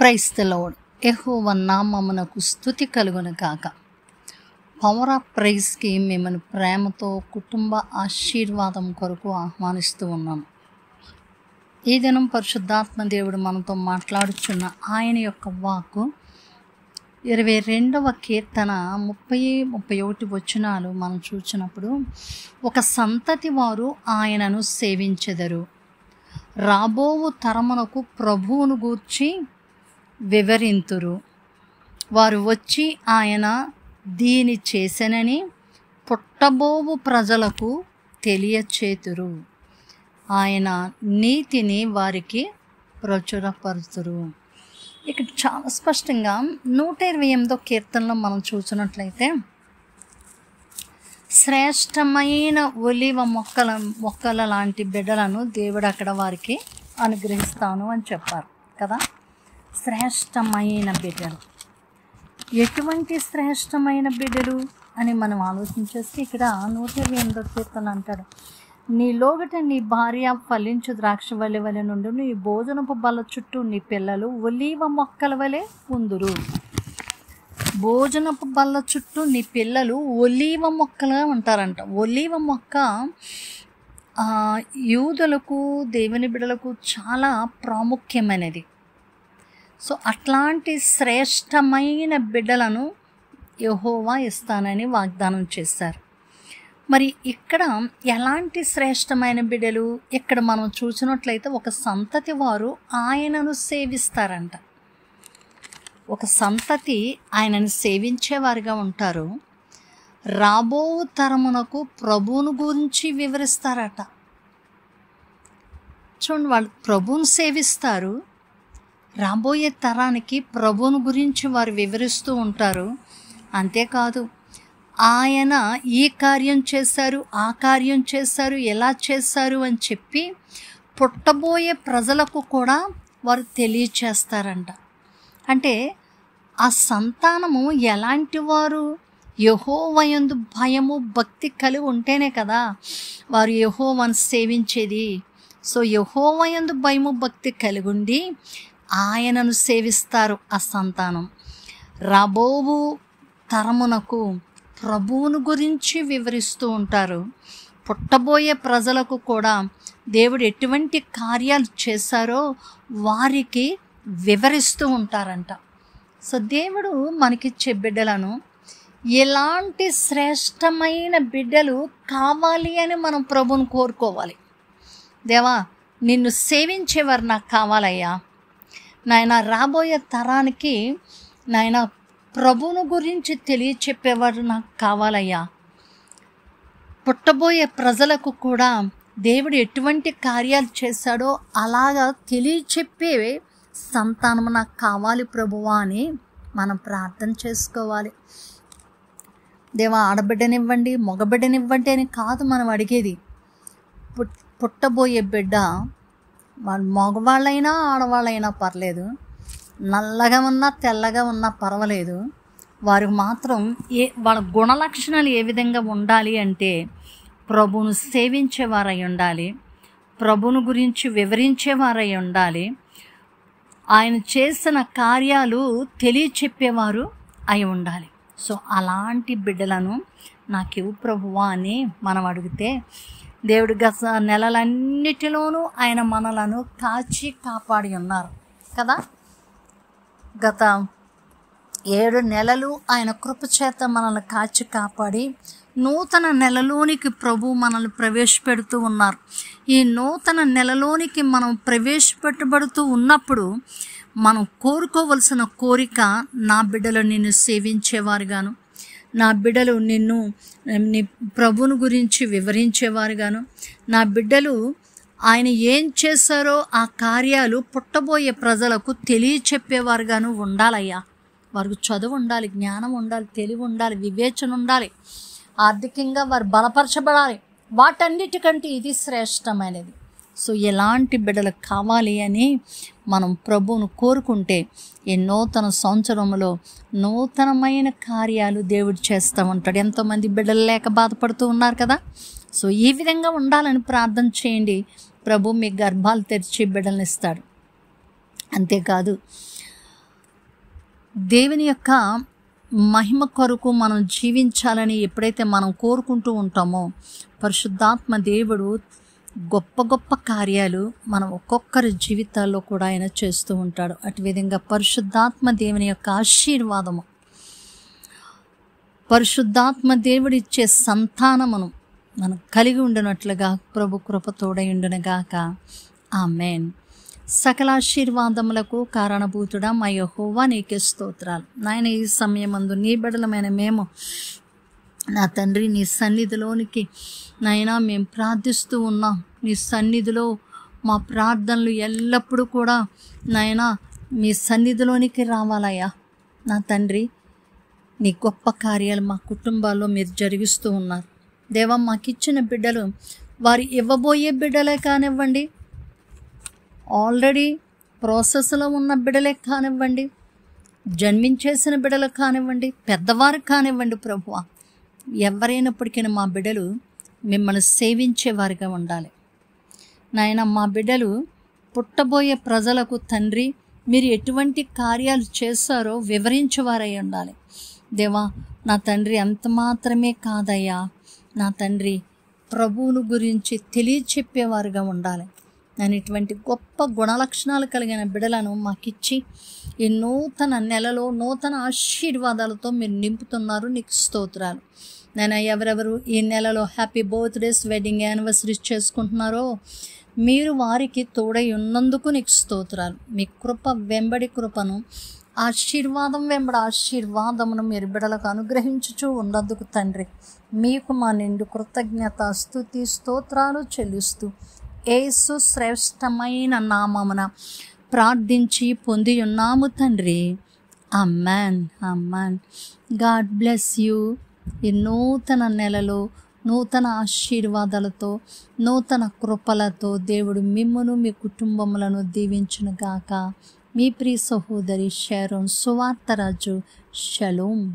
Praise the lord. యెహోవా నామమునకు స్తుతి కలుగును గాక. పవర్ ఆఫ్ ప్రైజ్కి మిమ్మల్ని ప్రేమతో కుటుంబ ఆశీర్వాదం కొరకు ఆహ్వానిస్తూ ఉన్నాను. ఈ దినం పరిశుద్ధాత్మ దేవుడు మనతో మాట్లాడుచున్న ఆయన యొక్క వాక్కు 22వ కీర్తన 30-31 వచనాలు మనం చూసినప్పుడు, ఒక సంతతి వారు ఆయనను సేవించెదరు, రాబోవు తరమునకు ప్రభువును గూర్చి వివరింతురు, వారు వచ్చి ఆయన దీని చేసెనని పుట్టబోవు ప్రజలకు తెలియచేతురు, ఆయన నీతిని వారికి ప్రచురపరుతురు. ఇక్కడ చాలా స్పష్టంగా 128వ కీర్తనలో మనం చూసినట్లయితే, శ్రేష్టమైన ఒలివ మొక్కల లాంటి బిడ్డలను దేవుడు అక్కడ వారికి అనుగ్రహిస్తాను అని చెప్పారు కదా. శ్రేష్టమైన బిడ్డలు, ఎటువంటి శ్రేష్టమైన బిడ్డలు అని మనం ఆలోచించేస్తే, ఇక్కడ 128వ కీర్తన అంటాడు, నీ లోగట నీ భార్య ఫలించు ద్రాక్ష వలె వలె నుండి, నీ భోజనపు బల్ల చుట్టూ నీ పిల్లలు ఒలీవ మొక్కల వలె ఉందురు. భోజనపు బల్ల చుట్టూ నీ పిల్లలు ఒలీవ మొక్కలుగా ఉంటారంట. ఒలీవ మొక్క యూదులకు, దేవుని బిడ్డలకు చాలా ప్రాముఖ్యమైనది. సో అట్లాంటి శ్రేష్టమైన బిడ్డలను యెహోవా ఇస్తానని వాగ్దానం చేశారు. మరి ఇక్కడ ఎలాంటి శ్రేష్టమైన బిడ్డలు? ఇక్కడ మనం చూసినట్లయితే ఒక సంతతి వారు ఆయనను సేవిస్తారంట. ఒక సంతతి ఆయనను సేవించేవారుగా ఉంటారు. రాబో తరమునకు ప్రభువును గురించి వివరిస్తారట. చూడండి, వాళ్ళు ప్రభువును సేవిస్తారు, రాబోయే తరానికి ప్రభువును గురించి వారు వివరిస్తూ ఉంటారు. అంతేకాదు, ఆయన ఈ కార్యం చేశారు, ఆ కార్యం చేశారు, ఎలా చేశారు అని చెప్పి పుట్టబోయే ప్రజలకు కూడా వారు తెలియచేస్తారంట. అంటే ఆ సంతానము ఎలాంటి వారు? యెహోవాయందు భయము భక్తి కలిగి ఉంటేనే కదా వారు యెహోవాను సేవించేది. సో యెహోవాయందు భయము భక్తి కలిగి ఉండి ఆయనను సేవిస్తారు ఆ సంతానం. రాబోవు తరమునకు ప్రభువును గురించి వివరిస్తూ ఉంటారు. పుట్టబోయే ప్రజలకు కూడా దేవుడు ఎటువంటి కార్యాలు చేశారో వారికి వివరిస్తూ ఉంటారంట. సో దేవుడు మనకిచ్చే బిడ్డలను ఎలాంటి శ్రేష్టమైన బిడ్డలు కావాలి అని మనం ప్రభువును కోరుకోవాలి. దేవా, నిన్ను సేవించేవారు నాకు కావాలయ్యా. నాయన, రాబోయే తరానికి నాయన ప్రభువును గురించి తెలియచెప్పేవారు నాకు కావాలయ్యా. పుట్టబోయే ప్రజలకు కూడా దేవుడు ఎటువంటి కార్యాలు చేశాడో అలాగా తెలియచెప్పే సంతానం నాకు కావాలి ప్రభువా అని మనం ప్రార్థన చేసుకోవాలి. దేవా, ఆడబిడ్డనివ్వండి, మగబిడ్డనివ్వండి అని కాదు మనం అడిగేది. పుట్టబోయే బిడ్డ మగవాళ్ళైనా ఆడవాళ్ళైనా పర్లేదు, నల్లగా ఉన్నా తెల్లగా ఉన్నా పర్వాలేదు, వారికి మాత్రం వాళ్ళ గుణలక్షణాలు ఏ విధంగా ఉండాలి అంటే ప్రభువును సేవించేవారై ఉండాలి, ప్రభువును గురించి వివరించేవారై ఉండాలి, ఆయన చేసిన కార్యాలు తెలియచెప్పేవారు అయి ఉండాలి. సో అలాంటి బిడ్డలను నాకివ్వు ప్రభువా అని మనం అడిగితే, దేవుడు గత నెలలన్నిటిలోనూ ఆయన మనలను కాచి కాపాడి ఉన్నారు కదా. గత 7 నెలలు ఆయన కృపచేత మనల్ని కాచి కాపాడి నూతన నెలలోనికి ప్రభు మనల్ని ప్రవేశపెడుతూ ఉన్నారు. ఈ నూతన నెలలోనికి మనం ప్రవేశపెట్టబడుతూ ఉన్నప్పుడు మనం కోరుకోవలసిన కోరిక, నా బిడ్డలు నిన్ను సేవించేవారుగాను, నా బిడ్డలు నిన్ను నీ ప్రభువును గురించి వివరించేవారుగాను, నా బిడ్డలు ఆయన ఏం చేశారో ఆ కార్యాలు పుట్టబోయే ప్రజలకు తెలియచెప్పేవారుగాను ఉండాలయ్యా. వారికి చదువు ఉండాలి, జ్ఞానం ఉండాలి, తెలివి ఉండాలి, వివేచన ఉండాలి, ఆర్థికంగా వారు బలపరచబడాలి. వాటన్నిటికంటే ఇది శ్రేష్టమైనది. సో ఎలాంటి బిడ్డలకు కావాలి అని మనం ప్రభువును కోరుకుంటే ఈ నూతన సంవత్సరంలో నూతనమైన కార్యాలు దేవుడు చేస్తూ ఉంటాడు. ఎంతోమంది బిడ్డలు లేక బాధపడుతూ ఉన్నారు కదా. సో ఈ విధంగా ఉండాలని ప్రార్థన చేయండి. ప్రభు మీ గర్భాలు తెరిచి బిడ్డలను ఇస్తాడు. అంతేకాదు దేవుని యొక్క మహిమ కొరకు మనం జీవించాలని ఎప్పుడైతే మనం కోరుకుంటూ ఉంటామో పరిశుద్ధాత్మ దేవుడు గొప్ప గొప్ప కార్యాలు మనం ఒక్కొక్కరి జీవితాల్లో కూడా ఆయన చేస్తూ ఉంటాడు. అటు విధంగా పరిశుద్ధాత్మ దేవుని యొక్క ఆశీర్వాదము, పరిశుద్ధాత్మ దేవుడిచ్చే సంతానమును మనం కలిగి ఉండినట్లుగా ప్రభు కృప తోడై ఉండునుగాక. ఆమేన్. సకల ఆశీర్వాదములకు కారణభూతుడా మా యెహోవా నీకే స్తోత్రాలు. నాయన, ఈ సమయమందు నీ బిడ్డలమైన మేము నా తండ్రి నీ సన్నిధిలోనికి నాయనా మేము ప్రార్థిస్తూ ఉన్నాం. నీ సన్నిధిలో మా ప్రార్థనలు ఎల్లప్పుడూ కూడా నాయనా మీ సన్నిధిలోనికి రావాలయ్యా. నా తండ్రి నీ గొప్ప కార్యాలు మా కుటుంబాల్లో మీరు జరిగిస్తూ ఉన్నారు. దేవా, మాకిచ్చిన బిడ్డలు వారు ఇవ్వబోయే బిడ్డలే కానివ్వండి, ఆల్రెడీ ప్రాసెస్లో ఉన్న బిడ్డలే కానివ్వండి, జన్మించేసిన బిడ్డలు కానివ్వండి, పెద్దవారు కానివ్వండి, ప్రభువా ఎవరైనప్పటికీ మా బిడ్డలు మిమ్మల్ని సేవించేవారిగా ఉండాలి. నాయన, మా బిడ్డలు పుట్టబోయే ప్రజలకు తండ్రి మీరు ఎటువంటి కార్యాలు చేశారో వివరించేవారై ఉండాలి. దేవా, నా తండ్రి అంత మాత్రమే కాదయ్యా, నా తండ్రి ప్రభువును గురించి తెలియచెప్పేవారుగా ఉండాలి. నేను ఇటువంటి గొప్ప గుణలక్షణాలు కలిగిన బిడ్డలను మాకిచ్చి ఈ నూతన నెలలో నూతన ఆశీర్వాదాలతో మీరు నింపుతున్నారు. నీకు స్తోత్రాలు. నేను ఎవరెవరు ఈ నెలలో హ్యాపీ బర్త్డేస్, వెడ్డింగ్ యానివర్సరీస్ చేసుకుంటున్నారో మీరు వారికి తోడై ఉన్నందుకు నీకు స్తోత్రాలు. మీ కృప వెంబడి కృపను, ఆశీర్వాదం వెంబడి ఆశీర్వాదమును మీరు బిడ్డలకు అనుగ్రహించుచూ ఉన్నందుకు తండ్రి మీకు మా నిండు కృతజ్ఞత, స్తుతి, స్తోత్రాలు చెల్లిస్తూ యేసు శ్రేష్టమైన నామమున ప్రార్థించి పొంది ఉన్నాము తండ్రి. ఆమేన్. ఆమేన్. God bless you. ఈ నూతన నెలలో నూతన ఆశీర్వాదాలతో, నూతన కృపలతో దేవుడు మిమ్మును మీ కుటుంబములను దీవించునుగాక. మీ ప్రియ సహోదరి షారోన్ సువార్తరాజు. షలోమ్.